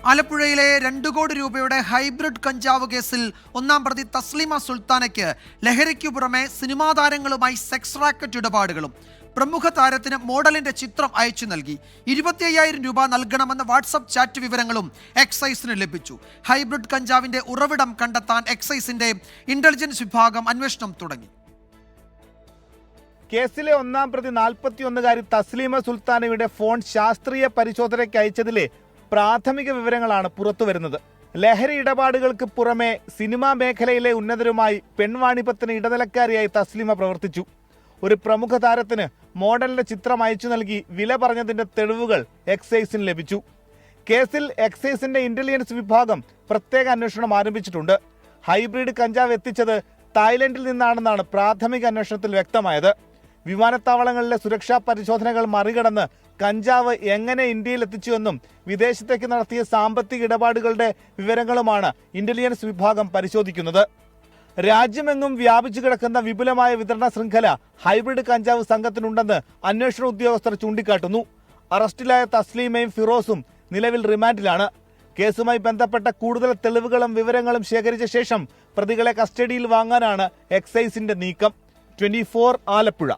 ആലപ്പുഴയിലെ 2 കോടി രൂപയുടെ ഹൈബ്രിഡ് കഞ്ചാവ് കേസിൽ ഒന്നാം പ്രതി തസ്ലീമ സുൽത്താനയ്ക്ക് ലഹരിക്കു പുറമെ സിനിമാ താരങ്ങളുമായി സെക്സ് റാക്കറ്റ് ഇടപാടുകളും. പ്രമുഖ താരത്തിന് മോഡലിന്റെ ചിത്രം അയച്ചു നൽകി. 25,000 രൂപ നൽകണമെന്ന വാട്സപ്പ് ചാറ്റ് വിവരങ്ങളും എക്സൈസിന് ലഭിച്ചു. ഹൈബ്രിഡ് കഞ്ചാവിന്റെ ഉറവിടം കണ്ടെത്താൻ എക്സൈസിന്റെ ഇന്റലിജൻസ് വിഭാഗം അന്വേഷണം തുടങ്ങി. കേസിലെ ഒന്നാം പ്രതി 41-കാരി തസ്ലീമ സുൽത്താനയുടെ ഫോൺ ശാസ്ത്രീയ പരിശോധനയ്ക്ക് അയച്ചതിലെ പ്രാഥമിക വിവരങ്ങളാണ് പുറത്തുവരുന്നത്. ലഹരി ഇടപാടുകൾക്ക് പുറമെ സിനിമാ മേഖലയിലെ ഉന്നതരുമായി പെൺവാണിഭത്തിന് ഇടനിലക്കാരിയായി തസ്ലീമ പ്രവർത്തിച്ചു. ഒരു പ്രമുഖ താരത്തിന് മോഡലിന്റെ ചിത്രം അയച്ചു നൽകി വില പറഞ്ഞതിന്റെ തെളിവുകൾ എക്സൈസിന് ലഭിച്ചു. കേസിൽ എക്സൈസിന്റെ ഇന്റലിജൻസ് വിഭാഗം പ്രത്യേക അന്വേഷണം ആരംഭിച്ചിട്ടുണ്ട്. ഹൈബ്രിഡ് കഞ്ചാവ് എത്തിച്ചത് തായ്ലൻഡിൽ നിന്നാണെന്നാണ് പ്രാഥമിക അന്വേഷണത്തിൽ വ്യക്തമായത്. വിമാനത്താവളങ്ങളിലെ സുരക്ഷാ പരിശോധനകൾ മറികടന്ന് കഞ്ചാവ് എങ്ങനെ ഇന്ത്യയിൽ എത്തിച്ചുവെന്നും വിദേശത്തേക്ക് നടത്തിയ സാമ്പത്തിക ഇടപാടുകളുടെ വിവരങ്ങളുമാണ് ഇന്റലിജൻസ് വിഭാഗം പരിശോധിക്കുന്നത്. രാജ്യമെങ്ങും വ്യാപിച്ചു കിടക്കുന്ന വിപുലമായ വിതരണ ശൃംഖല ഹൈബ്രിഡ് കഞ്ചാവ് സംഘത്തിനുണ്ടെന്ന് അന്വേഷണ ഉദ്യോഗസ്ഥർ ചൂണ്ടിക്കാട്ടുന്നു. അറസ്റ്റിലായ തസ്ലീമയും ഫിറോസും നിലവിൽ റിമാൻഡിലാണ്. കേസുമായി ബന്ധപ്പെട്ട കൂടുതൽ തെളിവുകളും വിവരങ്ങളും ശേഖരിച്ച ശേഷം പ്രതികളെ കസ്റ്റഡിയിൽ വാങ്ങാനാണ് എക്സൈസിന്റെ നീക്കം. 24 ആലപ്പുഴ.